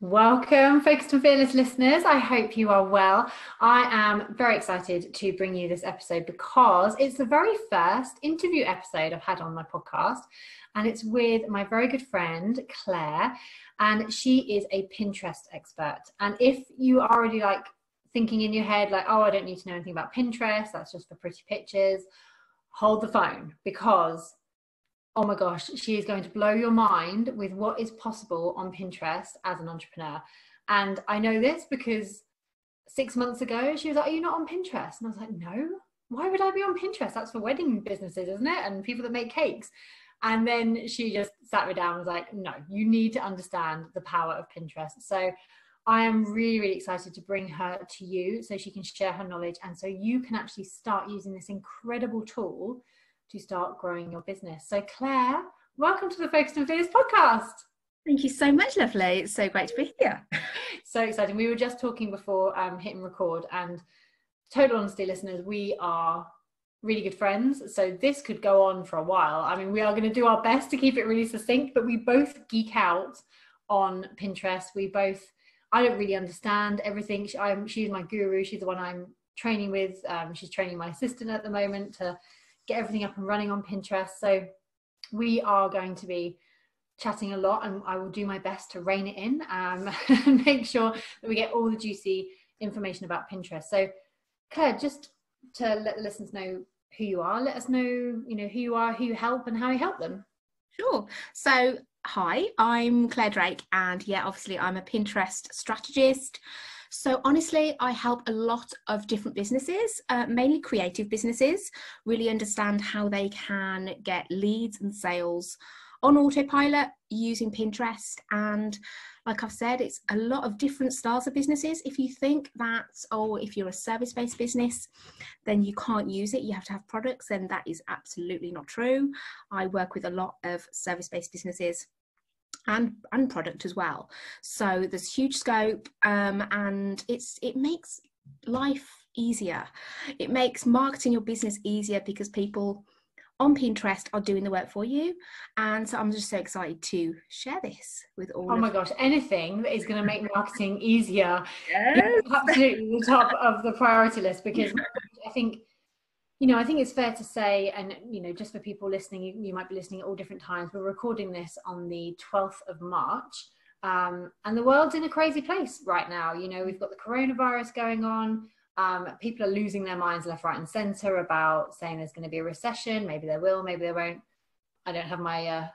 Welcome, Focused and Fearless listeners. I hope you are well. I am very excited to bring you this episode because it's the very first interview episode I've had on my podcast, and it's with my very good friend, Claire, and she is a Pinterest expert. And if you are already thinking in your head, oh, I don't need to know anything about Pinterest, that's just for pretty pictures, hold the phone because oh my gosh, she is going to blow your mind with what is possible on Pinterest as an entrepreneur. And I know this because 6 months ago, she was like, are you not on Pinterest? And I was like, no, why would I be on Pinterest? That's for wedding businesses, isn't it? And people that make cakes. And then she just sat me down and was like, no, you need to understand the power of Pinterest. So I am really, really excited to bring her to you so she can share her knowledge. And so you can actually start using this incredible tool to start growing your business. So Claire, welcome to the Focused and Fearless podcast. Thank you so much, lovely. It's so great to be here. So exciting. We were just talking before hitting record, and total honesty, listeners, we are really good friends. So this could go on for a while. I mean, we are going to do our best to keep it really succinct, but we both geek out on Pinterest. I don't really understand everything. She's my guru. She's the one I'm training with. She's training my assistant at the moment to get everything up and running on Pinterest. So we are going to be chatting a lot, and I will do my best to rein it in and make sure that we get all the juicy information about Pinterest. So Claire, just to let the listeners know who you are, let us know, who you are, who you help, and how you help them. Sure. So hi, I'm Claire Drake, and obviously I'm a Pinterest strategist. So honestly, I help a lot of different businesses, mainly creative businesses, really understand how they can get leads and sales on autopilot using Pinterest. And like I've said, it's a lot of different styles of businesses. If you think that, if you're a service-based business, then you can't use it, you have to have products, then that is absolutely not true. I work with a lot of service-based businesses and product as well, so there's huge scope, and it makes life easier. It makes marketing your business easier because people on Pinterest are doing the work for you, and so I'm just so excited to share this with all. Oh my gosh, anything that is going to make marketing easier is absolutely the top of the priority list, because I think it's fair to say, and, just for people listening, you might be listening at all different times. We're recording this on the 12th of March, and the world's in a crazy place right now. We've got the coronavirus going on. People are losing their minds left, right, and center about saying there's going to be a recession. Maybe there will, maybe there won't. I don't have my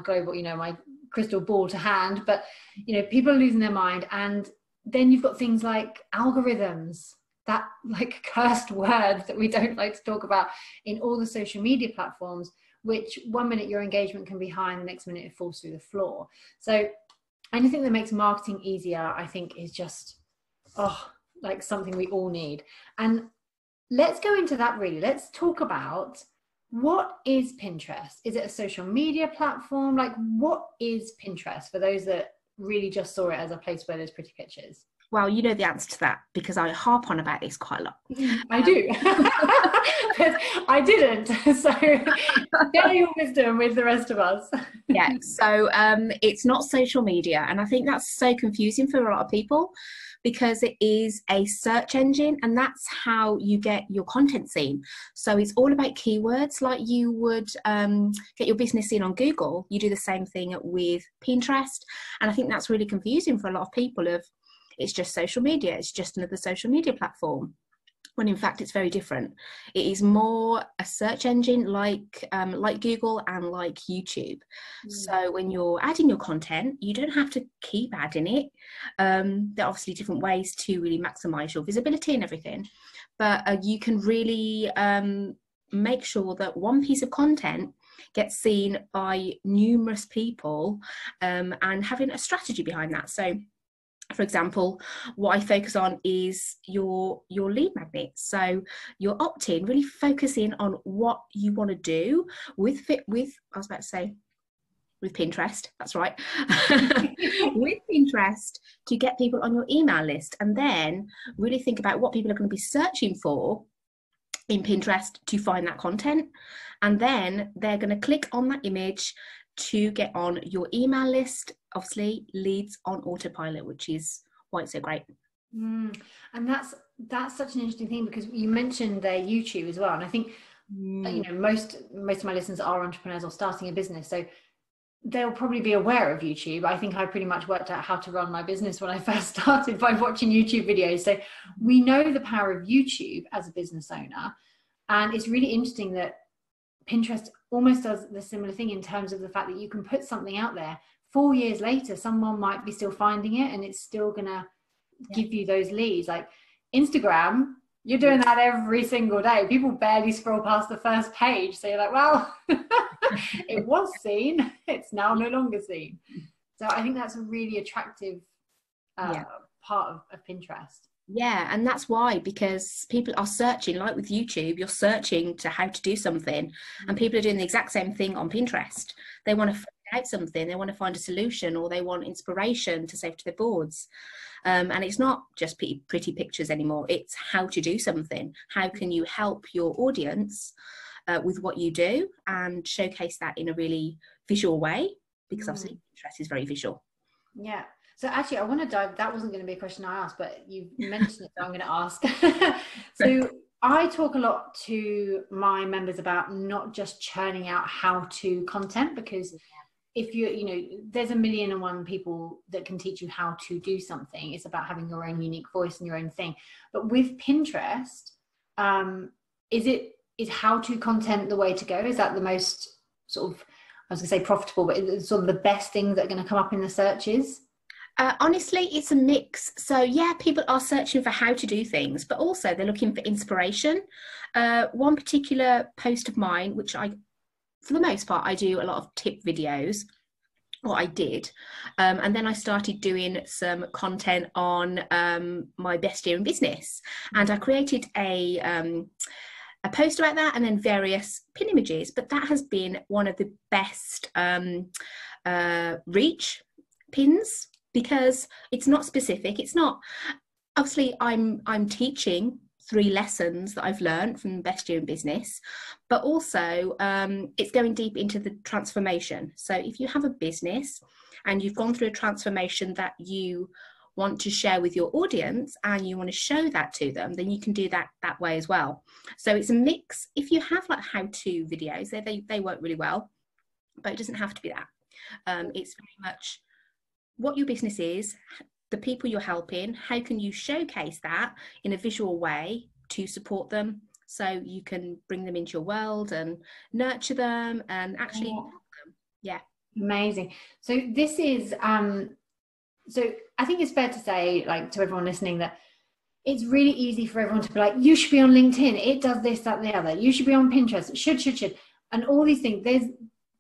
global, my crystal ball to hand, but, people are losing their mind. And then you've got things like algorithms, that cursed word that we don't like to talk about in all the social media platforms, which one minute your engagement can be high and the next minute it falls through the floor. So anything that makes marketing easier, I think, is just something we all need. And let's go into that really. Let's talk about, what is Pinterest? Is it a social media platform? What is Pinterest for those that really just saw it as a place where there's pretty pictures? Well, you know the answer to that because I harp on about this quite a lot. I do. But I didn't. So share your wisdom with the rest of us. So it's not social media. And I think that's so confusing for a lot of people because it is a search engine, and that's how you get your content seen. So it's all about keywords. Like you would get your business seen on Google, you do the same thing with Pinterest. And I think that's really confusing for a lot of people it's just social media, it's just another social media platform, when in fact it's very different. It is more a search engine like Google and like YouTube. So when you're adding your content, you don't have to keep adding it. There are obviously different ways to really maximize your visibility and everything, but you can really make sure that one piece of content gets seen by numerous people, and having a strategy behind that. So for example, what I focus on is your lead magnet. So your opt-in, really focusing on what you want to do with Pinterest, that's right, with Pinterest, to get people on your email list, and then really think about what people are going to be searching for in Pinterest to find that content. And then they're going to click on that image to get on your email list. Obviously, leads on autopilot, which is why it's so great. And that's such an interesting thing, because you mentioned their YouTube as well, and I think you know, most of my listeners are entrepreneurs or starting a business, so they'll probably be aware of YouTube. I think I pretty much worked out how to run my business when I first started by watching YouTube videos. So we know the power of YouTube as a business owner, and it's really interesting that Pinterest almost does the similar thing in terms of the fact that you can put something out there 4 years later, someone might be still finding it, and it's still gonna give you those leads. Like Instagram, you're doing that every single day. People barely scroll past the first page, so you're like, well, it was seen, it's now no longer seen. So I think that's a really attractive part of Pinterest. Yeah, and that's why, because people are searching, like with YouTube, you're searching to how to do something, and people are doing the exact same thing on Pinterest. They want to find out something, they want to find a solution, or they want inspiration to save to their boards. And it's not just pretty pictures anymore, it's how to do something. How can you help your audience with what you do, and showcase that in a really visual way, because obviously Pinterest is very visual. Yeah. So actually, I want to dive, that wasn't going to be a question I asked, but you mentioned it, so I'm going to ask. So I talk a lot to my members about not just churning out how-to content, because if you know, there's 1,000,001 people that can teach you how to do something. It's about having your own unique voice and your own thing. But with Pinterest, is how-to content the way to go? Is that the most sort of, I was going to say profitable, but it's sort of the best things that are going to come up in the searches? Honestly, it's a mix. So yeah, people are searching for how to do things, but also they're looking for inspiration. One particular post of mine, which for the most part, I do a lot of tip videos, or I did. And then I started doing some content on my best year in business. And I created a post about that, and then various pin images. But that has been one of the best reach pins, because it's not specific. It's not, obviously I'm teaching 3 lessons that I've learned from Best Year in Business, but also it's going deep into the transformation. So if you have a business and you've gone through a transformation that you want to share with your audience, and you want to show that to them, then you can do that way as well. So it's a mix. If you have like how-to videos, they work really well, but it doesn't have to be that. It's very much what your business is, the people you're helping, how can you showcase that in a visual way to support them, so you can bring them into your world and nurture them and actually help them. Yeah. Amazing. So this is, so I think it's fair to say, like, to everyone listening, that it's really easy for everyone to be like, you should be on LinkedIn, it does this, that, and the other. You should be on Pinterest, should. And all these things,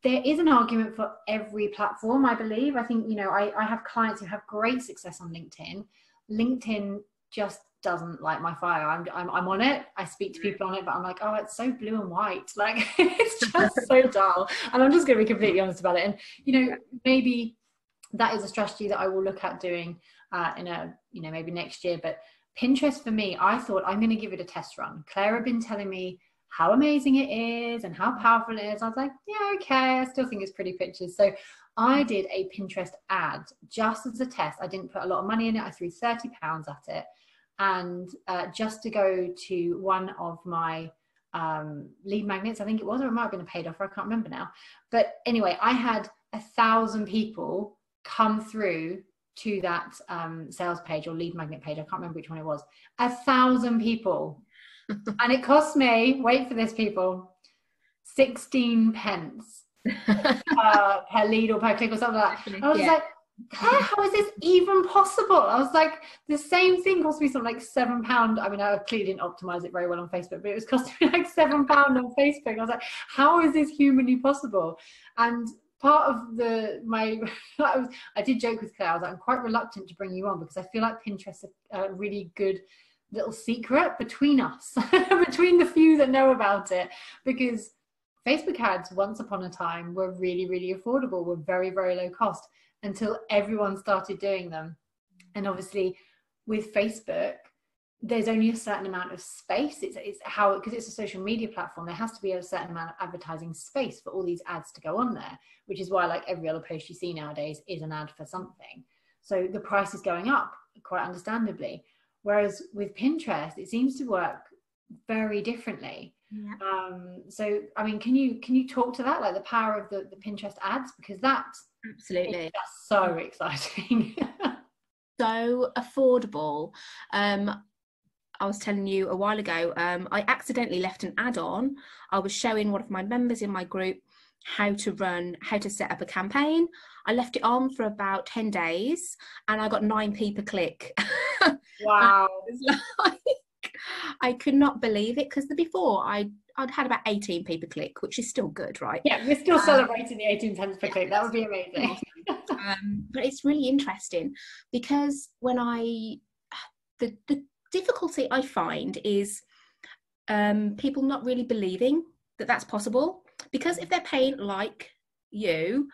there is an argument for every platform, I believe. I think, you know, I have clients who have great success on LinkedIn. LinkedIn just doesn't light my fire. I'm on it. I speak to people on it, but I'm like, oh, it's so blue and white. Like, it's just so dull. And I'm just going to be completely honest about it. And, you know, maybe that is a strategy that I will look at doing maybe next year. But Pinterest, for me, I thought, I'm going to give it a test run. Claire had been telling me how amazing it is and how powerful it is. I was like, yeah, okay, I still think it's pretty pictures. So I did a Pinterest ad just as a test. I didn't put a lot of money in it. I threw £30 at it. And just to go to one of my lead magnets, I think it was, or it might have been a paid offer, I can't remember now. But anyway, I had 1,000 people come through to that sales page or lead magnet page. I can't remember which one it was. 1,000 people. And it cost me, wait for this, people, 16 pence per lead or per click or something like that. I was like, Claire, how is this even possible? I was like, the same thing cost me something like £7. I mean, I clearly didn't optimize it very well on Facebook, but it was costing me like £7 on Facebook. I was like, how is this humanly possible? And part of I did joke with Claire, I was like, I'm quite reluctant to bring you on, because I feel like Pinterest is a really good little secret between us, between the few that know about it, because Facebook ads once upon a time were really, really affordable, were very, very low cost, until everyone started doing them. And obviously with Facebook, there's only a certain amount of space. It's how, because it's a social media platform, there has to be a certain amount of advertising space for all these ads to go on there, which is why like every other post you see nowadays is an ad for something. So the price is going up quite understandably. Whereas with Pinterest, it seems to work very differently. Yeah. So I mean, can you talk to that, like the power of the Pinterest ads, because that's absolutely so exciting. So affordable. I was telling you a while ago, I accidentally left an ad on. I was showing one of my members in my group how to set up a campaign. I left it on for about 10 days and I got 9p per click. Wow. I could not believe it, because before I'd had about 18p per click, which is still good, right? Yeah, we're still celebrating the 18 pence per click. That would be amazing. But it's really interesting, because when the difficulty I find is people not really believing that that's possible, because if they're paying like you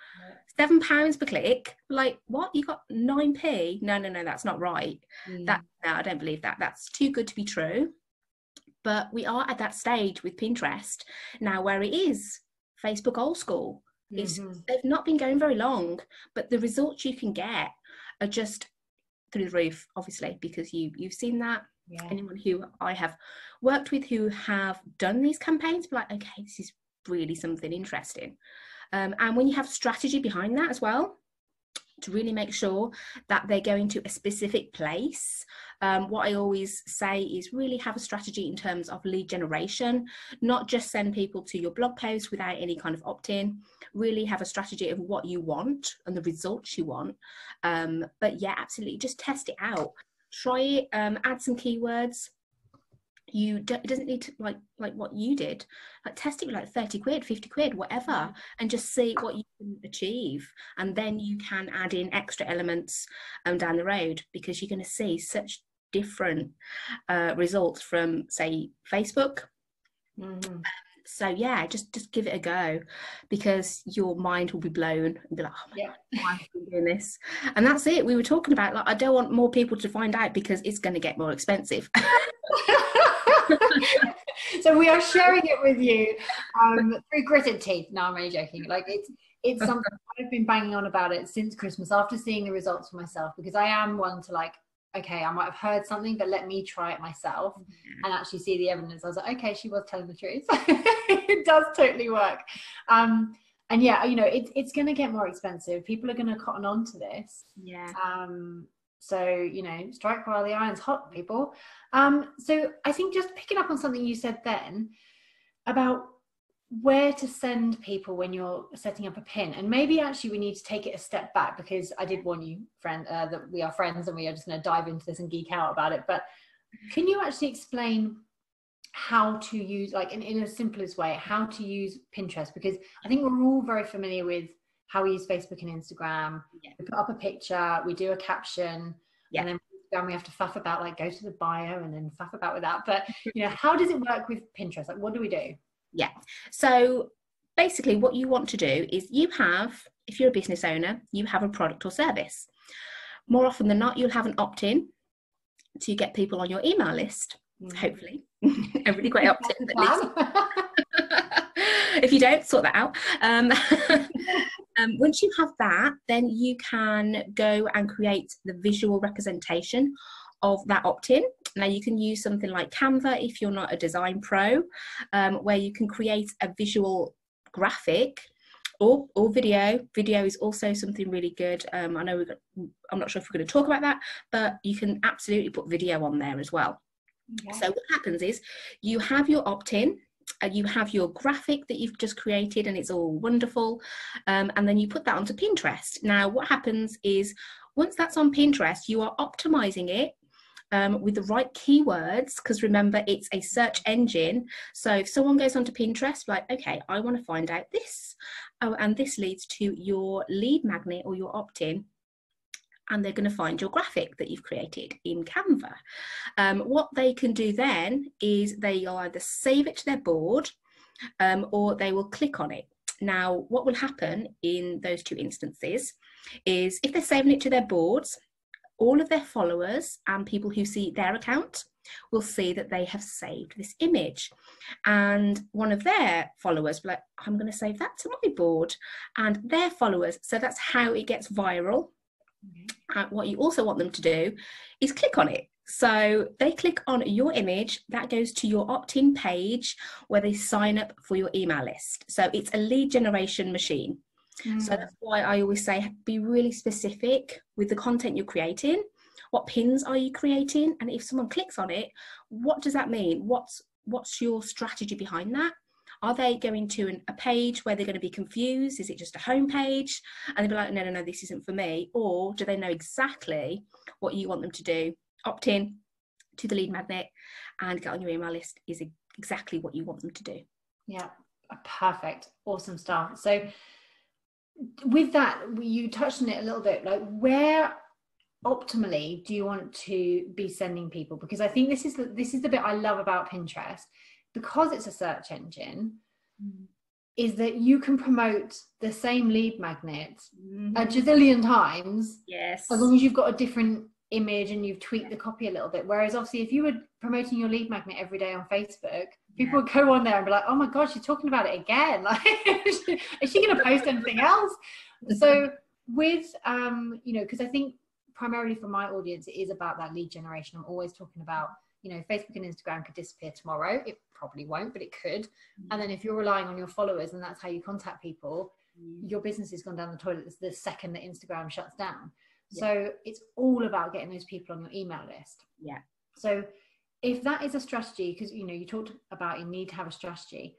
£7 per click, like, what, you got 9p? No, that's not right. No, I don't believe that. That's too good to be true. But we are at that stage with Pinterest now where it is Facebook old school. They've not been going very long, but the results you can get are just through the roof, obviously, because you've seen that. Yeah. Anyone who I have worked with who have done these campaigns, be like, okay, this is really something interesting. And when you have strategy behind that as well, to really make sure that they're going to a specific place. What I always say is really have a strategy in terms of lead generation, not just send people to your blog post without any kind of opt-in. Really have a strategy of what you want and the results you want. But yeah, absolutely, just test it out. Try it, add some keywords. It doesn't need to like what you did, like test it with like 30 quid, 50 quid, whatever, and just see what you can achieve, and then you can add in extra elements down the road, because you're going to see such different results from, say, Facebook. So yeah, just give it a go, because your mind will be blown and be like, oh my God, why am I doing this? And that's it. We were talking about, like, I don't want more people to find out, because it's going to get more expensive. So we are sharing it with you through gritted teeth. No, I'm only joking. Like, it's something I've been banging on about it since Christmas, after seeing the results for myself, because I am one to like, okay, I might have heard something, but let me try it myself and actually see the evidence. I was like, okay, she was telling the truth. It does totally work. And yeah, you know, it's going to get more expensive. People are going to cotton on to this. Yeah. So, you know, strike while the iron's hot, people. So I think just picking up on something you said then about where to send people when you're setting up a pin, and maybe actually we need to take it a step back, because I did warn you, friend, that we are friends and we are just going to dive into this and geek out about it. But can you actually explain how to use, like in a simplest way, how to use Pinterest? Because I think we're all very familiar with how we use Facebook and Instagram. We put up a picture, we do a caption, and then we have to faff about, like, go to the bio and then faff about with that. But you know, how does it work with Pinterest? Like, what do we do? Yeah, so basically what you want to do is, you have, if you're a business owner, you have a product or service. More often than not, you'll have an opt-in to get people on your email list, hopefully. A really great opt-in, at least. If you don't, sort that out. Once you have that, then you can go and create the visual representation of that opt-in. Now, you can use something like Canva if you're not a design pro, where you can create a visual graphic or video. Video is also something really good. I know I'm not sure if we're going to talk about that, but you can absolutely put video on there as well. So what happens is, you have your opt-in, you have your graphic that you've just created, and it's all wonderful, and then you put that onto Pinterest. Now, what happens is, once that's on Pinterest, you are optimizing it with the right keywords, because remember, it's a search engine. So if someone goes onto Pinterest, like, okay, I want to find out this, and this leads to your lead magnet or your opt-in, and they're going to find your graphic that you've created in Canva. What they can do then is they'll either save it to their board, or they will click on it. Now, what will happen in those two instances is, if they're saving it to their boards, all of their followers and people who see their account will see that they have saved this image, and one of their followers will be like, I'm going to save that to my board, and their followers, so that's how it gets viral. And what you also want them to do is click on it. So they click on your image, that goes to your opt-in page where they sign up for your email list. So it's a lead generation machine. So that's why I always say be really specific with the content you're creating. What pins are you creating? And if someone clicks on it, what does that mean? What's your strategy behind that? Are they going to a page where they're going to be confused? Is it just a home page? And they'll be like, no, this isn't for me. Or do they know exactly what you want them to do? Opt in to the lead magnet and get on your email list is exactly what you want them to do. Yeah, perfect. Awesome stuff. So with that, you touched on it a little bit, like where optimally do you want to be sending people? Because I think this is the bit I love about Pinterest, because it's a search engine, is that you can promote the same lead magnet a gazillion times. Yes. As long as you've got a different image and you've tweaked the copy a little bit. Whereas obviously if you were promoting your lead magnet every day on Facebook, people would go on there and be like, oh my god, she's talking about it again. Like, is she going to post anything else? So with because I think primarily for my audience, it is about that lead generation. I'm always talking about, Facebook and Instagram could disappear tomorrow. It probably won't, but it could. And then if you're relying on your followers and that's how you contact people, your business has gone down the toilet the second that Instagram shuts down. So it's all about getting those people on your email list. Yeah. So if that is a strategy, because you talked about you need to have a strategy,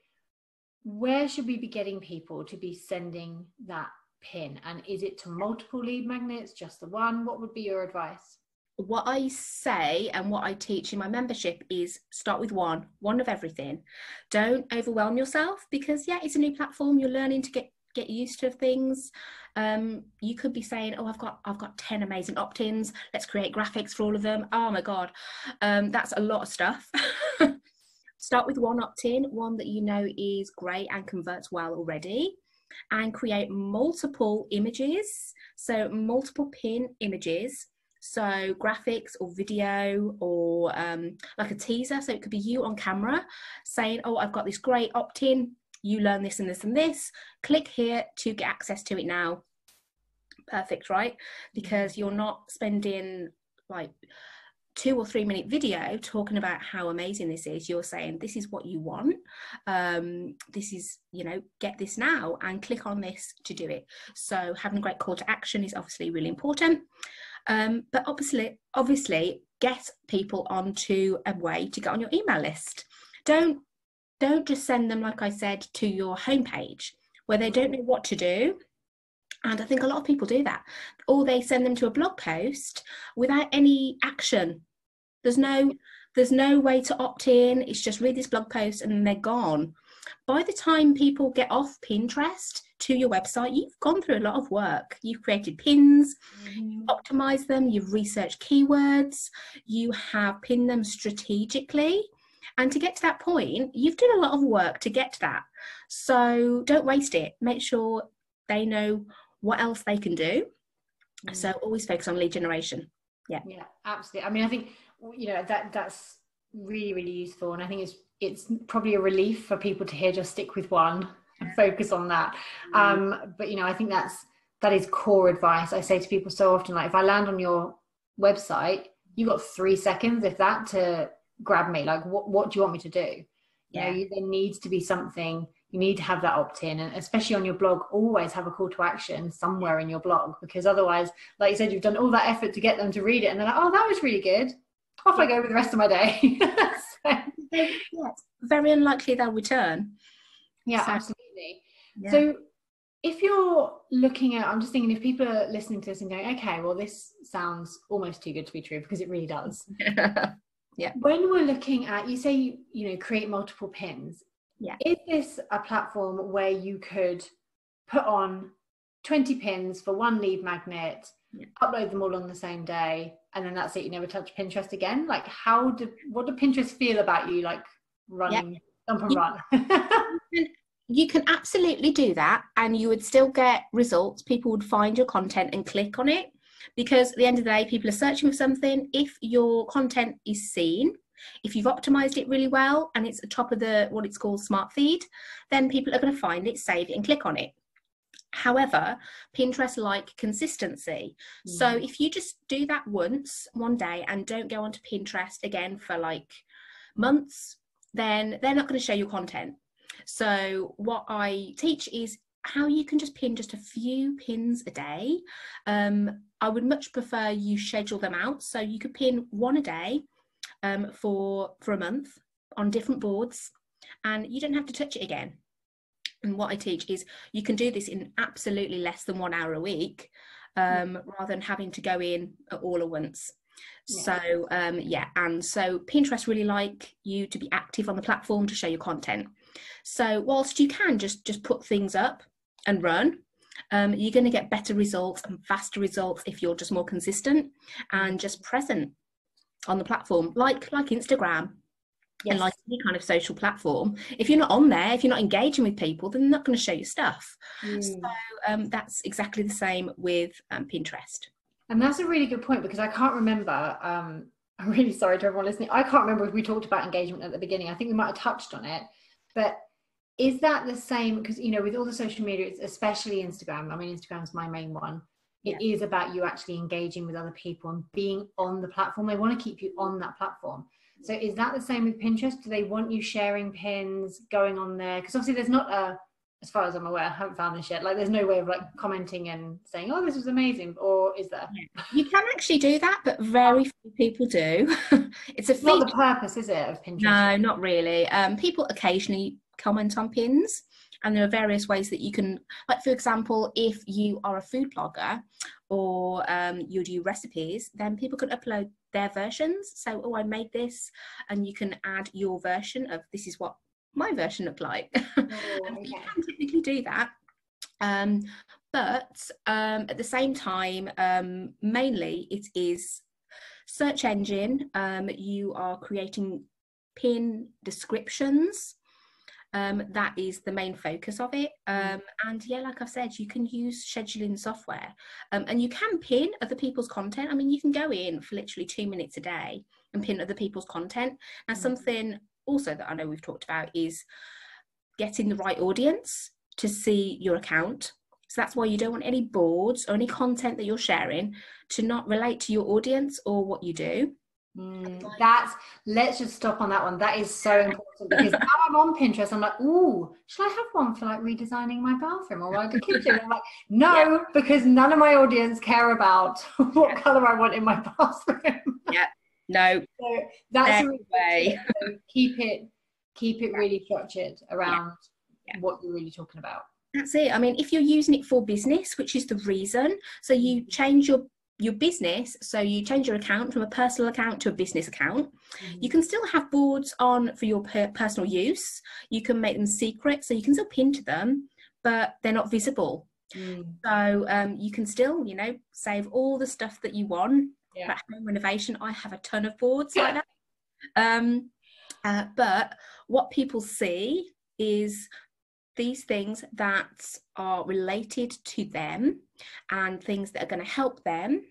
where should we be getting people to be sending that pin? And is it to multiple lead magnets, just the one? What would be your advice? What I say and what I teach in my membership is start with one of everything. Don't overwhelm yourself, because it's a new platform. You're learning to get used to things. You could be saying, oh, I've got 10 amazing opt-ins. Let's create graphics for all of them. Oh my God. That's a lot of stuff. Start with one opt-in, one that is great and converts well already, and create multiple images. So multiple pin images. So graphics or video or like a teaser. So it could be you on camera saying, oh, I've got this great opt-in. You learn this and this and this. Click here to get access to it now. Perfect, right? Because you're not spending like 2 or 3 minute video talking about how amazing this is. You're saying this is what you want. This is, get this now and click on this to do it. So having a great call to action is obviously really important. But obviously get people onto a way to get on your email list. Don't just send them, like I said, to your homepage where they don't know what to do. And I think a lot of people do that. Or they send them to a blog post without any action. There's no way to opt in. It's just read this blog post and then they're gone. By the time people get off Pinterest to your website, you've gone through a lot of work. You've created pins, you've optimized them, you've researched keywords, you have pinned them strategically. And to get to that point, you've done a lot of work to get to that. So don't waste it. Make sure they know what else they can do. So always focus on lead generation. Yeah, absolutely. I mean, I think that's really, really useful, and I think it's probably a relief for people to hear just stick with one and focus on that. But I think that is core advice. I say to people so often, like, if I land on your website, you got 3 seconds, if that, to grab me. Like, what do you want me to do? There needs to be something. You need to have that opt-in, and especially on your blog, always have a call to action somewhere in your blog, because otherwise, like you said, you've done all that effort to get them to read it and they're like, oh, that was really good, off I go with the rest of my day. Very unlikely they'll return. Absolutely. So if you're looking at, I'm just thinking, if people are listening to this and going, okay, well, this sounds almost too good to be true, because it really does. When we're looking at, you say, create multiple pins. Is this a platform where you could put on 20 pins for one lead magnet, upload them all on the same day, and then that's it? You never touch Pinterest again? Like, what do Pinterest feel about you, like running, dump and run? You can absolutely do that, and you would still get results. People would find your content and click on it. because at the end of the day, people are searching for something. If your content is seen, if you've optimized it really well and it's at the top of the what it's called smart feed, then people are going to find it, save it, and click on it. However, Pinterest like consistency. So if you just do that once, one day, and don't go onto Pinterest again for like months, then they're not going to show your content. So what I teach is how you can just pin just a few pins a day. I would much prefer you schedule them out. So you could pin one a day for a month on different boards, and you don't have to touch it again. And what I teach is you can do this in absolutely less than 1 hour a week, rather than having to go in all at once. Yeah. So and so Pinterest really like you to be active on the platform to show your content. So whilst you can just put things up and run, you're going to get better results and faster results if you're just more consistent and just present on the platform, like Instagram. Yes. And like any kind of social platform, if you're not on there, if you're not engaging with people, then they're not going to show you stuff. So that's exactly the same with Pinterest. And that's a really good point, because I can't remember, I'm really sorry to everyone listening, I can't remember if we talked about engagement at the beginning. I think we might have touched on it, but is that the same? Because, you know, with all the social media, especially Instagram, I mean, Instagram's my main one. It is about you actually engaging with other people and being on the platform. They want to keep you on that platform. So is that the same with Pinterest? Do they want you sharing pins, going on there? Because obviously there's not as far as I'm aware, I haven't found this yet, like there's no way of like commenting and saying, oh, this was amazing, or is there? You can actually do that, but very few people do. It's not the purpose, is it, of Pinterest? No, not really. People occasionally comment on pins, and there are various ways that you can, like for example, if you are a food blogger or you do recipes, then people can upload their versions. So, oh, I made this, and you can add your version of this is what my version looked like. You can technically do that. But at the same time, mainly it is search engine. You are creating pin descriptions. That is the main focus of it. And yeah, like I've said, you can use scheduling software, and you can pin other people's content. I mean, you can go in for literally 2 minutes a day and pin other people's content. Now, something also that I know we've talked about is getting the right audience to see your account. So that's why you don't want any boards or any content that you're sharing to not relate to your audience or what you do. Let's just stop on that one. That is so important, because now I'm on Pinterest, I'm like, ooh, should I have one for like redesigning my bathroom or like the kitchen? I'm like, no, because none of my audience care about what color I want in my bathroom. No. So that's a way. So keep it really structured around what you're really talking about. That's it. I mean, if you're using it for business, which is the reason, so you change your business, so you change your account from a personal account to a business account. You can still have boards on for your personal use. You can make them secret, so you can still pin to them, but they're not visible. So you can still, you know, save all the stuff that you want. That home renovation, I have a ton of boards like that. But what people see is these things that are related to them, and things that are going to help them,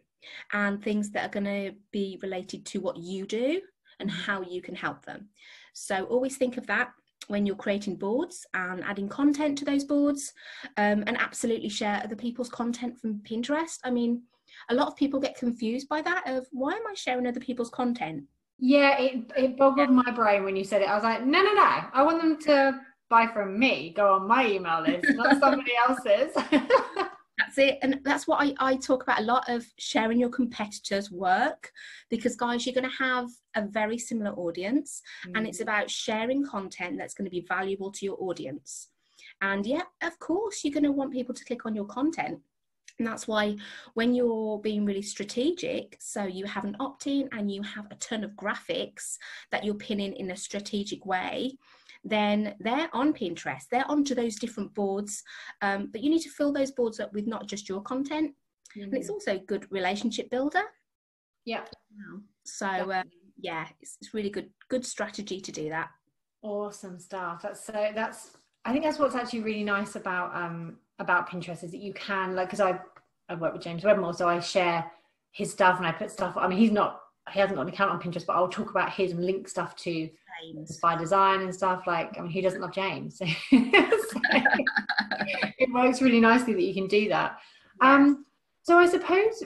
and things that are going to be related to what you do and how you can help them. So always think of that when you're creating boards and adding content to those boards, and absolutely share other people's content from Pinterest. I mean, a lot of people get confused by that, of why am I sharing other people's content? Yeah, it boggled my brain when you said it. I was like, no, I want them to buy from me, go on my email list, not somebody else's. That's it. And that's what I talk about a lot, of sharing your competitors' work, because guys, you're going to have a very similar audience, and it's about sharing content that's going to be valuable to your audience. And yeah, of course, you're going to want people to click on your content. And that's why when you're being really strategic, so you have an opt-in and you have a ton of graphics that you're pinning in a strategic way, then they're on Pinterest, they're onto those different boards, but you need to fill those boards up with not just your content. And it's also a good relationship builder. So it's really good strategy to do that. Awesome stuff. I think that's what's actually really nice about Pinterest, is that you can, like, because I work with James Wedmore, so I share his stuff and I put stuff, I mean, he hasn't got an account on Pinterest, but I'll talk about his and link stuff to James by design and stuff. Like, I mean, who doesn't love James? So it works really nicely that you can do that. Yes. So I suppose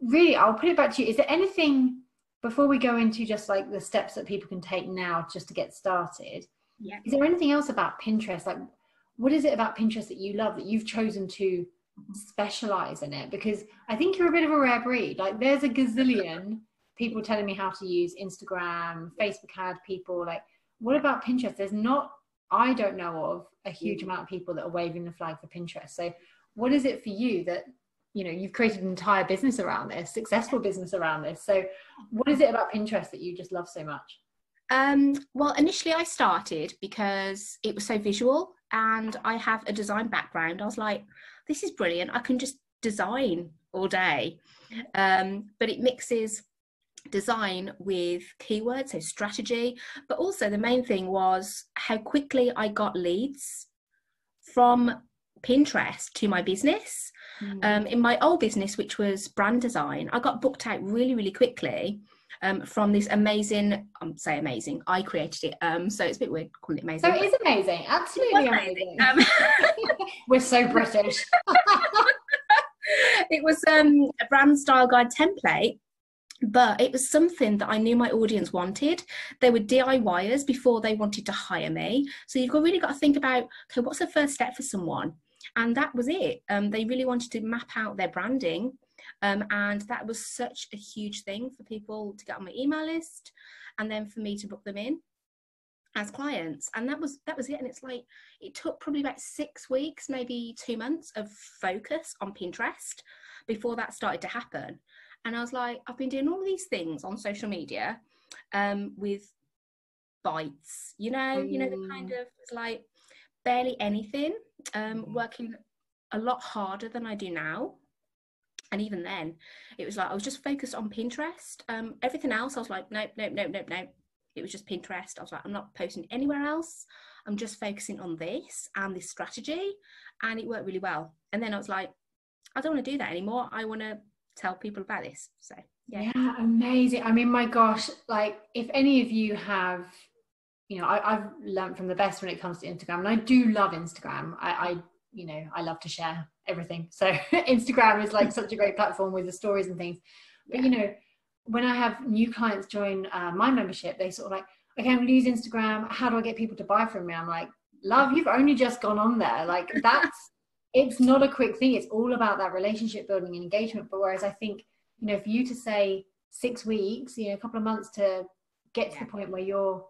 really I'll put it back to you. Is there anything before we go into just like the steps that people can take now just to get started? Yeah. Is there anything else about Pinterest? Like, what is it about Pinterest that you love, that you've chosen to specialize in it? Because I think you're a bit of a rare breed. Like, there's a gazillion people telling me how to use Instagram, Facebook ad people. Like, what about Pinterest? There's not, I don't know of a huge amount of people that are waving the flag for Pinterest. So what is it for you that, you know, you've created an entire business around this, successful business around this. So what is it about Pinterest that you just love so much? Well, initially I started because it was so visual and I have a design background. I was like, this is brilliant. I can just design all day. But it mixes design with keywords, so strategy. But also the main thing was how quickly I got leads from Pinterest to my business. In my old business, which was brand design, I got booked out really, really quickly. From this amazing, say amazing, I created it, so it's a bit weird calling it amazing. So it is amazing, absolutely amazing. We're so British. It was a brand style guide template, but it was something that I knew my audience wanted. They were DIYers before they wanted to hire me. So you've really got to think about, okay, what's the first step for someone? And that was it. They really wanted to map out their branding. And that was such a huge thing for people to get on my email list and then for me to book them in as clients. And that was it. And it's like, it took probably about 6 weeks, maybe 2 months of focus on Pinterest before that started to happen. And I was like, I've been doing all of these things on social media with bites, you know, the kind of, it's like barely anything, working a lot harder than I do now. And even then, it was like, I was just focused on Pinterest. Everything else, I was like, nope. It was just Pinterest. I was like, I'm not posting anywhere else. I'm just focusing on this and this strategy. And it worked really well. And then I was like, I don't want to do that anymore. I want to tell people about this. So, yeah. Yeah, amazing. I mean, my gosh, like if any of you have, you know, I've learned from the best when it comes to Instagram. And I do love Instagram. I love to share everything. So Instagram is like such a great platform with the stories and things. But, you know, when I have new clients join my membership, they sort of like, okay, I'm going to use Instagram. How do I get people to buy from me? I'm like, love, you've only just gone on there. Like it's not a quick thing. It's all about that relationship building and engagement. But whereas I think, you know, for you to say 6 weeks, you know, a couple of months to get to the point where you're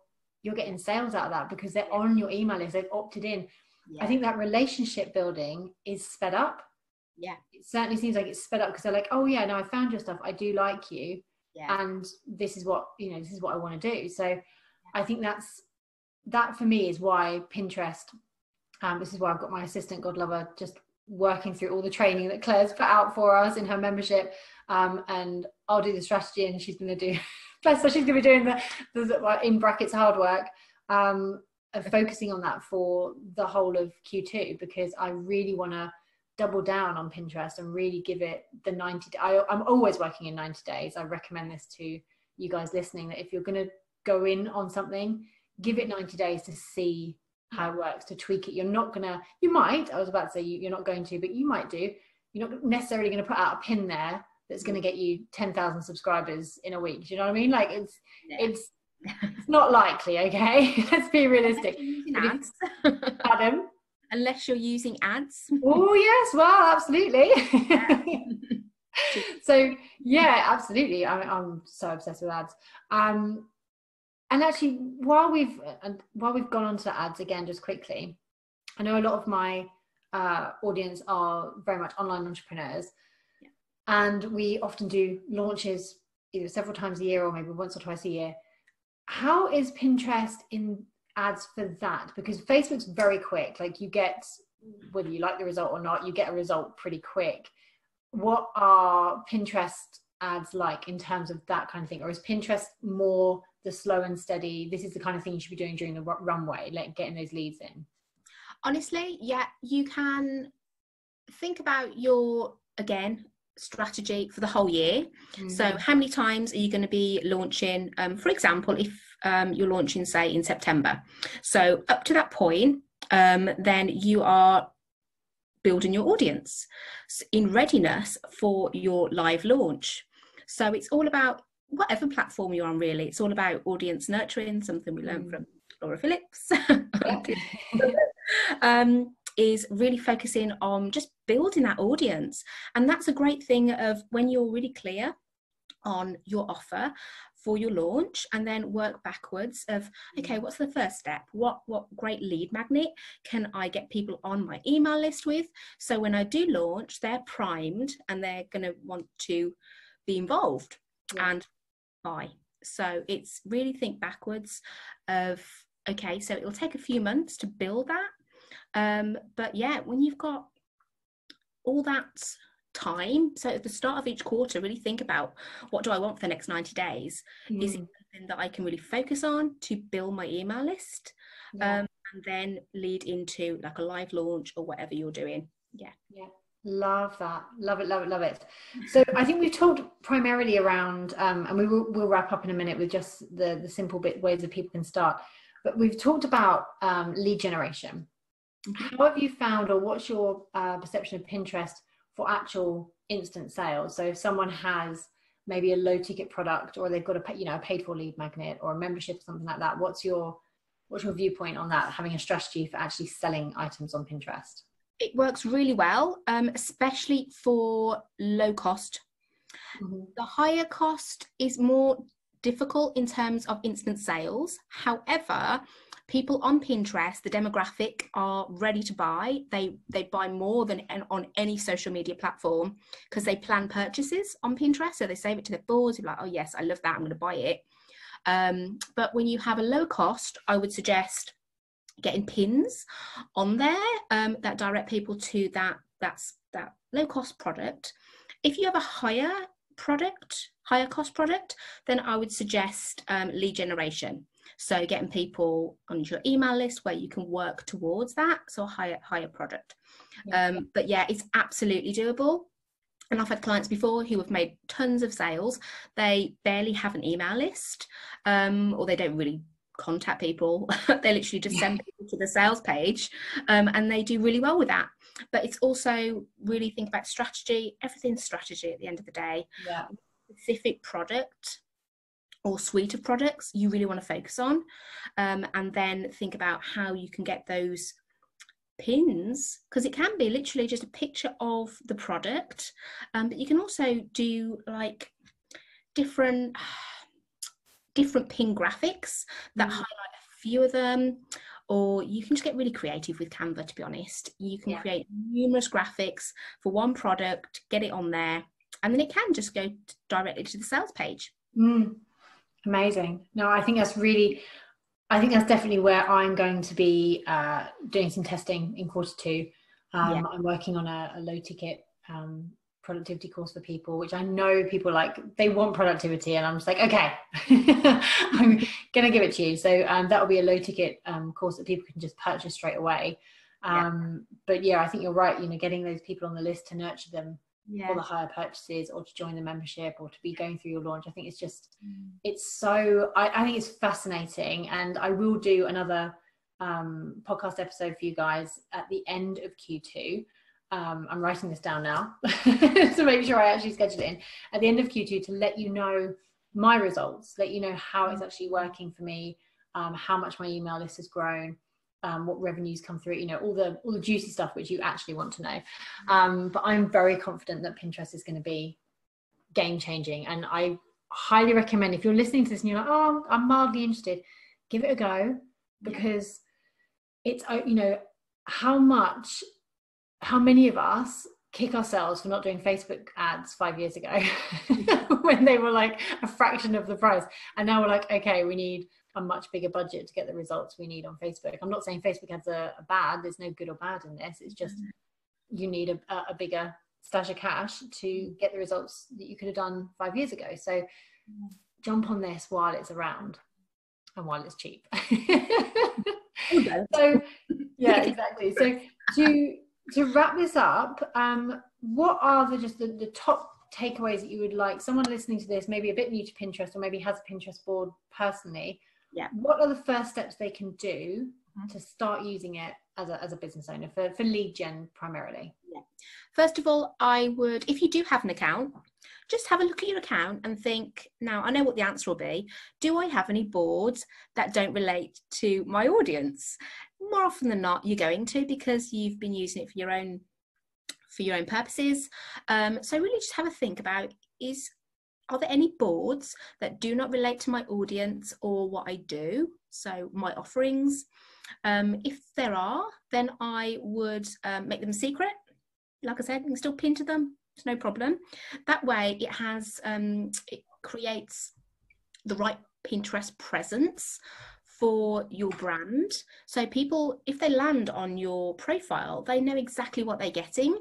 getting sales out of that because they're on your email list, they've opted in. I think that relationship building is sped up. Yeah, it certainly seems like it's sped up because they're like, oh yeah, no, I found your stuff, I do like you, and this is what, you know, this is what I want to do. So I think that for me is why Pinterest, this is why I've got my assistant Godlover just working through all the training that Claire's put out for us in her membership, and I'll do the strategy and she's going to do plus so she's going to be doing the in brackets hard work of focusing on that for the whole of Q2, because I really want to double down on Pinterest and really give it the 90 I'm always working in 90 days. I recommend this to you guys listening, that if you're going to go in on something, give it 90 days to see how it works, to tweak it. You're not gonna, you might, I was about to say you're not going to, but you might do. You're not necessarily going to put out a pin there that's going to get you 10,000 subscribers in a week. Do you know what I mean? Like it's not likely, okay? Let's be realistic. Adam? Unless you're using ads. Oh yes, well, absolutely. So yeah, absolutely. I'm so obsessed with ads. And actually, while we've gone on to ads again, just quickly, I know a lot of my audience are very much online entrepreneurs, and we often do launches either several times a year or maybe once or twice a year. How is Pinterest in ads for that? Because Facebook's very quick. Like, you get, whether you like the result or not, you get a result pretty quick. What are Pinterest ads like in terms of that kind of thing? Or is Pinterest more the slow and steady, this is the kind of thing you should be doing during the runway, like getting those leads in? Honestly, yeah, you can think about your, again, strategy for the whole year. So how many times are you going to be launching? For example, if you're launching, say, in September, so up to that point, then you are building your audience in readiness for your live launch. So it's all about whatever platform you're on, really. It's all about audience nurturing, something we learned from Laura Phillips. Is really focusing on just building that audience. And that's a great thing of when you're really clear on your offer for your launch, and then work backwards of, okay, what's the first step? What great lead magnet can I get people on my email list with? So when I do launch, they're primed and they're going to want to be involved and buy. So it's really think backwards of, okay, so it'll take a few months to build that. But yeah, when you've got all that time, so at the start of each quarter, really think about, what do I want for the next 90 days? Is it something that I can really focus on to build my email list? And then lead into like a live launch or whatever you're doing. Love that. Love it. So I think we've talked primarily around and we'll wrap up in a minute with just the simple ways that people can start, but we've talked about lead generation. How have you found, or what's your perception of Pinterest for actual instant sales? So if someone has maybe a low ticket product, or they've got a paid for lead magnet or a membership or something like that, what's your viewpoint on that, having a strategy for actually selling items on Pinterest? It works really well, especially for low cost. The higher cost is more difficult in terms of instant sales. However, people on Pinterest, the demographic, are ready to buy. They buy more than on any social media platform because they plan purchases on Pinterest. So they save it to their boards. You're like, oh yes, I love that, I'm going to buy it. But when you have a low cost, I would suggest getting pins on there that direct people to that low cost product. If you have a higher cost product, then I would suggest lead generation. So getting people on your email list where you can work towards that, so a higher product. But yeah, it's absolutely doable. And I've had clients before who have made tons of sales. They barely have an email list, or they don't really contact people. They literally just send people to the sales page, and they do really well with that. But it's also really think about strategy. Everything's strategy at the end of the day. Specific product or suite of products you really want to focus on, and then think about how you can get those pins, because it can be literally just a picture of the product, but you can also do like different pin graphics that highlight a few of them, or you can just get really creative with Canva. To be honest, you can create numerous graphics for one product, get it on there, and then it can just go directly to the sales page. Amazing. No, I think that's definitely where I'm going to be doing some testing in quarter 2. I'm working on a low ticket productivity course for people, which I know people they want productivity, and I'm just like, okay, I'm gonna give it to you. So that will be a low ticket course that people can just purchase straight away. But yeah, I think you're right, getting those people on the list to nurture them for the higher purchases, or to join the membership, or to be going through your launch. I think it's just it's so I think it's fascinating, and I will do another podcast episode for you guys at the end of Q2. I'm writing this down now to make sure I actually schedule it in at the end of Q2 to let you know my results, let you know how it's actually working for me, how much my email list has grown, what revenues come through, all the juicy stuff which you actually want to know. But I'm very confident that Pinterest is going to be game changing, and I highly recommend, if you're listening to this and you're like, oh, I'm mildly interested, give it a go, because it's how many of us kick ourselves for not doing Facebook ads 5 years ago when they were like a fraction of the price, and now we're like, okay, we need a much bigger budget to get the results we need on Facebook. I'm not saying Facebook ads are bad. There's no good or bad in this. It's just you need a bigger stash of cash to get the results that you could have done 5 years ago. So jump on this while it's around and while it's cheap. So yeah, exactly. So to wrap this up, what are the top takeaways that you would like someone listening to this, maybe a bit new to Pinterest or maybe has a Pinterest board personally? Yeah. What are the first steps they can do to start using it as a business owner for lead gen primarily? Yeah. First of all, I would, if you do have an account, just have a look at your account and think, now I know what the answer will be. Do I have any boards that don't relate to my audience? More often than not, you're going to, because you've been using it for your own purposes. So really just have a think about, are there any boards that do not relate to my audience or what I do? So my offerings. If there are, then I would make them secret. Like I said, you can still pin to them. It's no problem. That way it has, it creates the right Pinterest presence for your brand. So people, if they land on your profile, they know exactly what they're getting.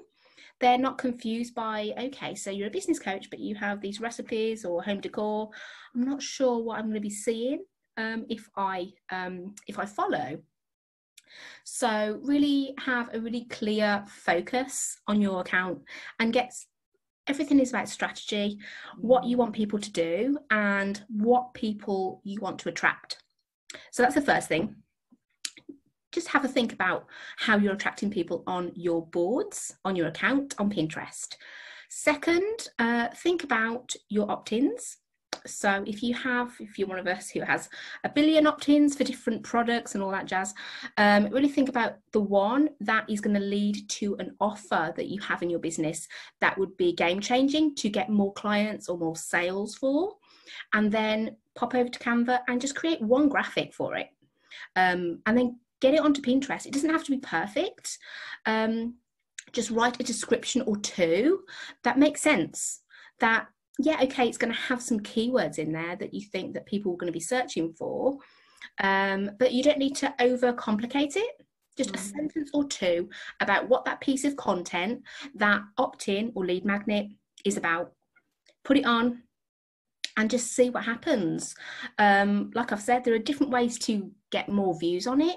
They're not confused by, okay, so you're a business coach, but you have these recipes or home decor. I'm not sure what I'm going to be seeing if I follow. So really have a really clear focus on your account and everything is about strategy, what you want people to do and what people you want to attract. So that's the first thing. Just have a think about how you're attracting people on your boards, on your account, on Pinterest. Second, think about your opt-ins. So if you're one of us who has a billion opt-ins for different products and all that jazz, really think about the one that is going to lead to an offer that you have in your business that would be game-changing to get more clients or more sales for, and then pop over to Canva and just create one graphic for it, and then get it onto Pinterest. It doesn't have to be perfect. Just write a description or two that makes sense. That, yeah, okay, it's going to have some keywords in there that you think that people are going to be searching for, but you don't need to overcomplicate it. Just a sentence or two about what that piece of content, that opt-in or lead magnet is about. Put it on and just see what happens. Like I've said, there are different ways to get more views on it,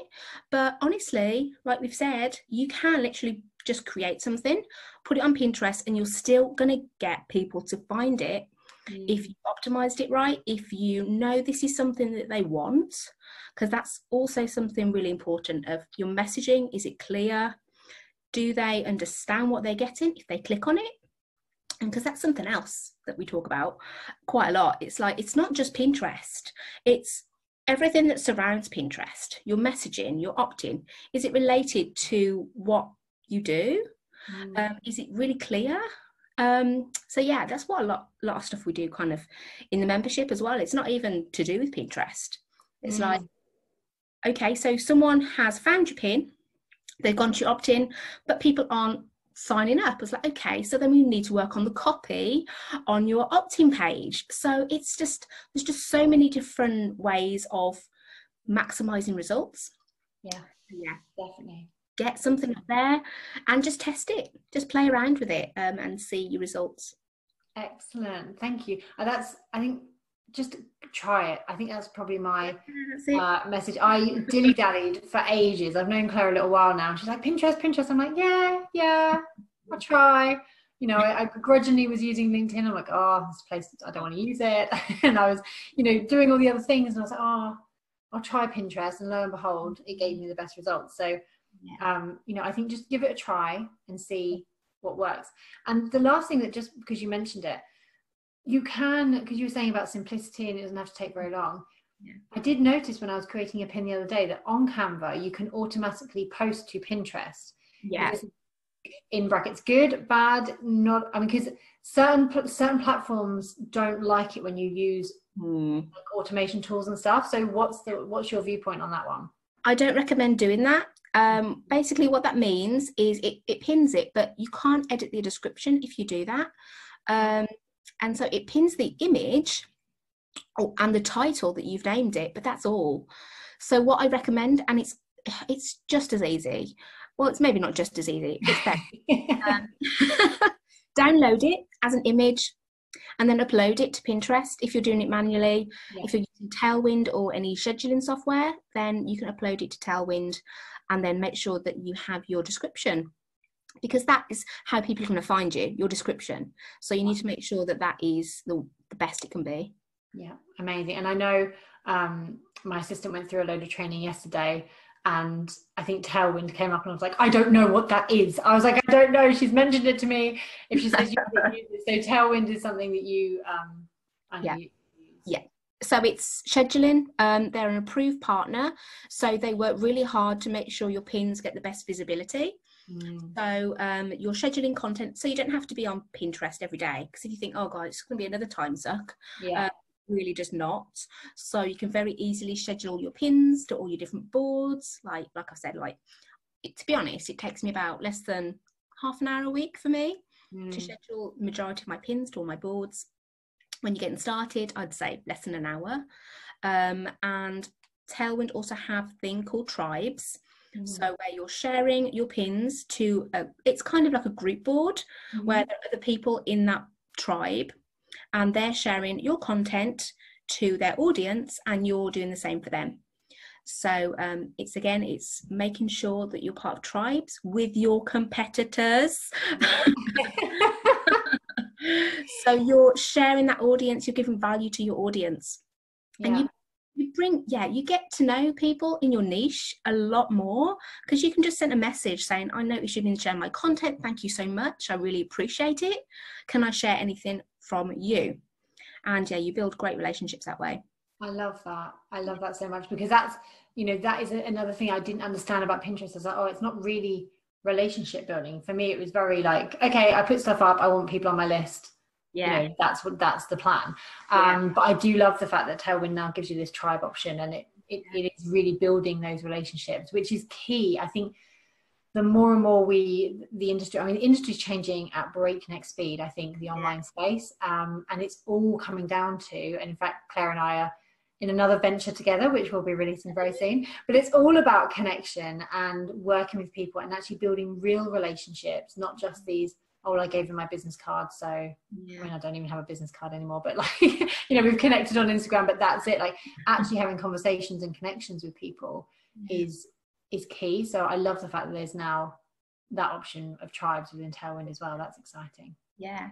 but honestly, like we've said, you can literally just create something, put it on Pinterest, and you're still going to get people to find it if you optimized it right, if you know this is something that they want, because that's also something really important of your messaging. Is it clear? Do they understand what they're getting if they click on it? And because that's something else that we talk about quite a lot. It's like, it's not just Pinterest, it's everything that surrounds Pinterest. Your messaging, your opt-in, is it related to what you do? Is it really clear? So yeah, that's what a lot of stuff we do kind of in the membership as well. It's not even to do with Pinterest. It's like, okay, so someone has found your pin, they've gone to your opt-in, but people aren't signing up. It's like, okay, so then we need to work on the copy on your opt-in page. So it's just, there's just so many different ways of maximizing results. Yeah, definitely. Get something up there and just test it, just play around with it, and see your results. Excellent, thank you. I think just try it. I think that's probably my message. I dilly-dallied for ages. I've known Claire a little while now. She's like, Pinterest. I'm like, yeah, I'll try. You know, I begrudgingly was using LinkedIn. I'm like, oh, this place, I don't want to use it. And I was, you know, doing all the other things. And I was like, oh, I'll try Pinterest. And lo and behold, it gave me the best results. So, you know, I think just give it a try and see what works. And the last thing that, just because you mentioned it, you can, because you were saying about simplicity and it doesn't have to take very long. I did notice when I was creating a pin the other day that on Canva, you can automatically post to Pinterest. In brackets, good, bad, not, I mean, because certain platforms don't like it when you use like automation tools and stuff. So what's your viewpoint on that one? I don't recommend doing that. Basically what that means is it pins it, but you can't edit the description if you do that. And so it pins the image and the title that you've named it, but that's all. So what I recommend, and it's just as easy. Well, it's maybe not just as easy. It's better. Download it as an image and then upload it to Pinterest. If you're doing it manually, if you're using Tailwind or any scheduling software, then you can upload it to Tailwind and then make sure that you have your description. because that is how people are going to find you, your description. So you need to make sure that that is the best it can be. Yeah, amazing. And I know my assistant went through a load of training yesterday, and I think Tailwind came up and I was like, I don't know what that is. I was like, I don't know. She's mentioned it to me. If she says you can use it. So Tailwind is something that you, I know you use. Yeah. So it's scheduling. They're an approved partner. So they work really hard to make sure your pins get the best visibility. So you're scheduling content, so you don't have to be on Pinterest every day. Because if you think, oh God, it's going to be another time suck. Yeah. Really does not. So you can very easily schedule your pins to all your different boards. Like I said, to be honest, it takes me about less than half an hour a week for me to schedule the majority of my pins to all my boards. When you're getting started, I'd say less than an hour. And Tailwind also have a thing called tribes. So where you're sharing your pins to, it's kind of like a group board where there are other people in that tribe, and they're sharing your content to their audience and you're doing the same for them. So it's making sure that you're part of tribes with your competitors. So you're sharing that audience, you're giving value to your audience. And you get to know people in your niche a lot more, because you can just send a message saying, I noticed you've been sharing my content. Thank you so much. I really appreciate it. Can I share anything from you? And you build great relationships that way. I love that. I love that so much, because that's, that is another thing I didn't understand about Pinterest. I was like, oh, it's not really relationship building. For me, it was very like, okay, I put stuff up, I want people on my list. Yeah, that's the plan. But I do love the fact that Tailwind now gives you this tribe option, and it is really building those relationships, which is key. I think the more and more the industry's changing at breakneck speed, I think, the online space, and it's all coming down to, and in fact, Claire and I are in another venture together, which we'll be releasing very soon, but it's all about connection and working with people and actually building real relationships, not just these, oh, I gave them my business card, so I mean, I don't even have a business card anymore, but we've connected on Instagram, but that's it. Like, actually having conversations and connections with people is key. So I love the fact that there's now that option of tribes within Tailwind as well. That's exciting. Yeah.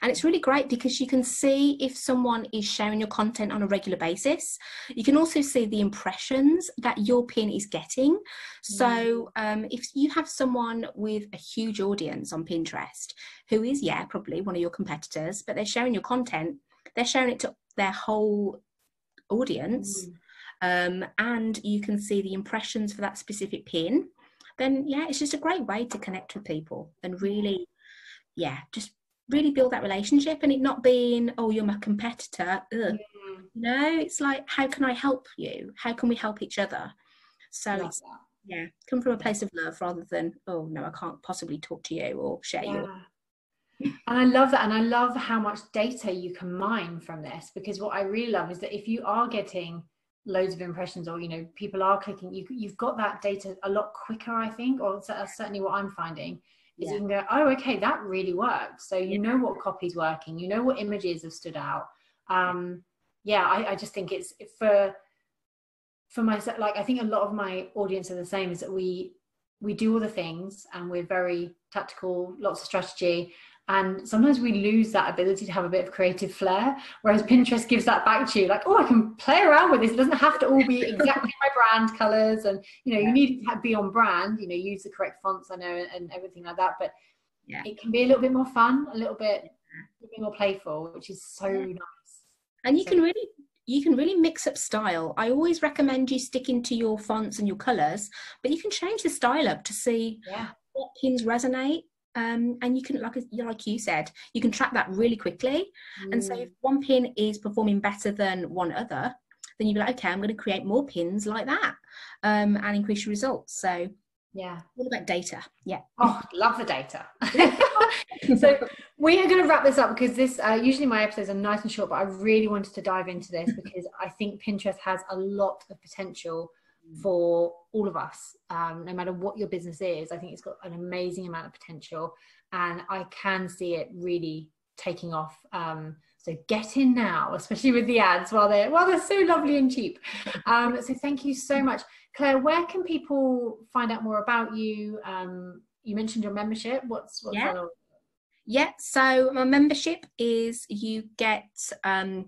And it's really great because you can see if someone is sharing your content on a regular basis. You can also see the impressions that your pin is getting. So if you have someone with a huge audience on Pinterest who is, probably one of your competitors, but they're sharing your content, they're sharing it to their whole audience, and you can see the impressions for that specific pin, then it's just a great way to connect with people and really, just really build that relationship, and it not being, oh, you're my competitor. It's like, how can I help you? How can we help each other? So it's come from a place of love rather than, oh no, I can't possibly talk to you or share you. And I love that, and I love how much data you can mine from this, because what I really love is that if you are getting loads of impressions, or people are clicking, you've got that data a lot quicker, I think, or that's certainly what I'm finding. You can go, oh, okay, that really worked. So you know what copy's working, you know what images have stood out. I just think it's for myself, like, I think a lot of my audience are the same, is that we do all the things and we're very tactical, lots of strategy, and sometimes we lose that ability to have a bit of creative flair, whereas Pinterest gives that back to you, like, oh, I can play around with this. It doesn't have to all be exactly my brand colors, and you need to be on brand, use the correct fonts, I know, and everything like that, but it can be a little bit more fun, a little bit more playful, which is so nice. And you can really mix up style. I always recommend you sticking to your fonts and your colors, but you can change the style up to see what pins resonate. And you can, like you said, you can track that really quickly. And so if one pin is performing better than one other, then you'll be like, okay, I'm going to create more pins like that, and increase your results. So all about data. Oh, love the data. So we are going to wrap this up, because this usually my episodes are nice and short, but I really wanted to dive into this because I think Pinterest has a lot of potential for all of us, no matter what your business is. I think it's got an amazing amount of potential, and I can see it really taking off. So get in now, especially with the ads while they're so lovely and cheap. So thank you so much, Claire. Where can people find out more about you? you mentioned your membership. What's that all? Yeah, so my membership is you get a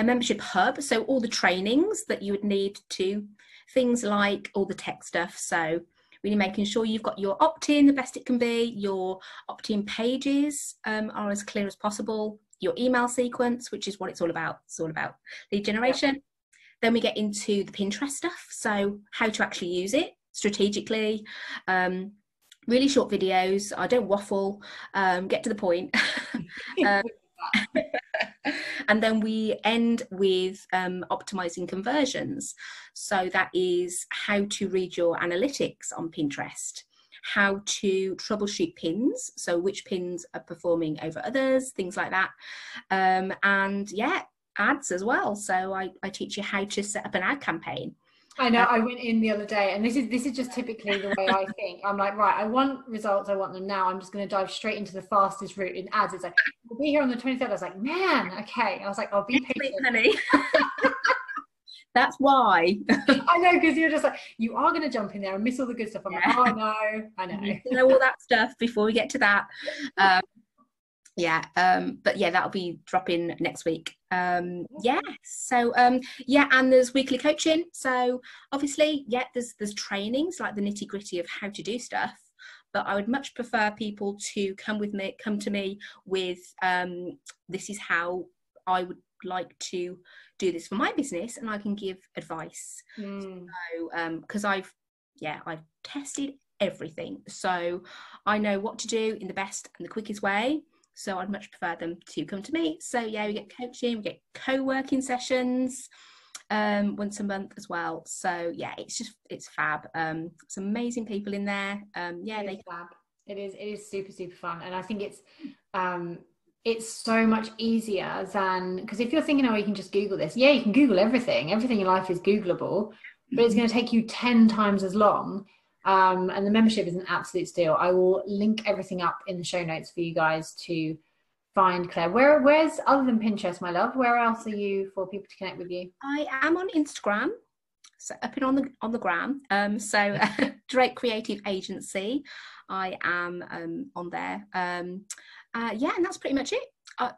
membership hub. So all the trainings that you would need to, things like all the tech stuff. So really making sure you've got your opt-in the best it can be, your opt-in pages are as clear as possible, your email sequence, which is what it's all about. It's all about lead generation. Yeah. Then we get into the Pinterest stuff. So how to actually use it strategically. Really short videos. I don't waffle, get to the point. And then we end with optimizing conversions. So that is how to read your analytics on Pinterest, how to troubleshoot pins, so which pins are performing over others, things like that. And yeah, ads as well. So I teach you how to set up an ad campaign. I know, I went in the other day, and this is just typically the way I think. I'm like, right, I want results, I want them now. I'm just going to dive straight into the fastest route in ads. It's like, we'll be here on the 23rd. I was like, man, okay. I was like, I'll be patient, honey. That's why. I know, because you're just like, you are going to jump in there and miss all the good stuff. I'm like, oh, I know. You know all that stuff before we get to that. But yeah, that'll be dropping next week. And there's weekly coaching. So obviously, there's trainings like the nitty-gritty of how to do stuff, but I would much prefer people to come to me with this is how I would like to do this for my business, and I can give advice. So because I've tested everything, so I know what to do in the best and the quickest way. So I'd much prefer them to come to me. So yeah, we get coaching, we get co-working sessions once a month as well. So yeah, it's fab. Some amazing people in there. Fab. It is super, super fun. And I think it's so much easier than, because if you're thinking, oh, you can just Google this. Yeah, you can Google everything. Everything in life is Googleable, but it's going to take you 10 times as long. And the membership is an absolute steal. I will link everything up in the show notes for you guys to find Claire. Where's, other than Pinterest, my love, where else are you for people to connect with you? I am on Instagram, so up and on the gram. Drake Creative Agency. I am on there. And that's pretty much it.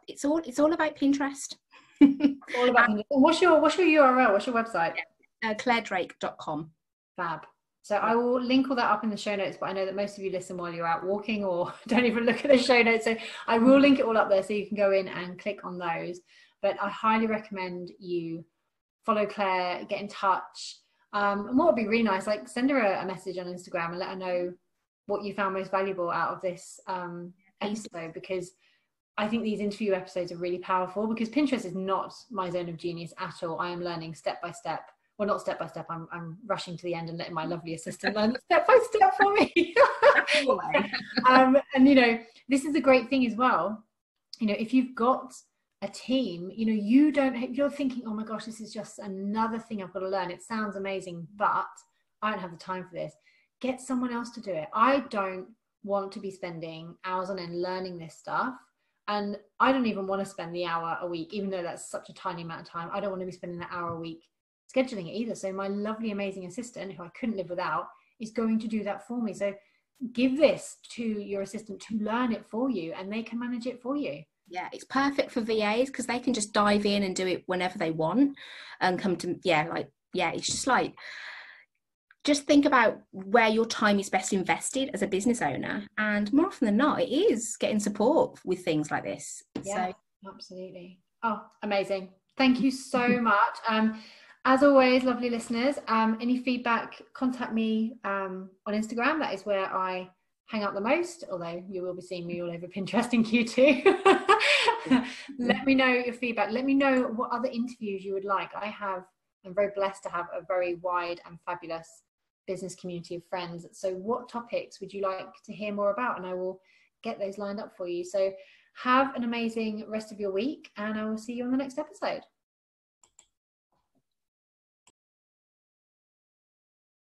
It's all about Pinterest. All about Pinterest. What's your URL? What's your website? ClaireDrake.com. Fab. So I will link all that up in the show notes, but I know that most of you listen while you're out walking or don't even look at the show notes. So I will link it all up there so you can go in and click on those. But I highly recommend you follow Claire, get in touch. And what would be really nice, like send her a message on Instagram and let her know what you found most valuable out of this episode, because I think these interview episodes are really powerful, because Pinterest is not my zone of genius at all. I am learning step by step. Well, not step by step. I'm rushing to the end and letting my lovely assistant learn step by step for me. And this is the great thing as well. If you've got a team, you're thinking, oh my gosh, this is just another thing I've got to learn. It sounds amazing, but I don't have the time for this. Get someone else to do it. I don't want to be spending hours on end learning this stuff. And I don't even want to spend the hour a week, even though that's such a tiny amount of time. I don't want to be spending that hour a week scheduling it either. So my lovely, amazing assistant, who I couldn't live without, is going to do that for me. So give this to your assistant to learn it for you, and they can manage it for you. Yeah, it's perfect for VAs because they can just dive in and do it whenever they want and come to, it's just like, just think about where your time is best invested as a business owner. And more often than not, it is getting support with things like this. Yeah, absolutely. Oh, amazing. Thank you so much. As always, lovely listeners, any feedback, contact me on Instagram. That is where I hang out the most, although you will be seeing me all over Pinterest in Q2. Let me know your feedback. Let me know what other interviews you would like. I'm very blessed to have a very wide and fabulous business community of friends. So what topics would you like to hear more about? And I will get those lined up for you. So have an amazing rest of your week, and I will see you on the next episode.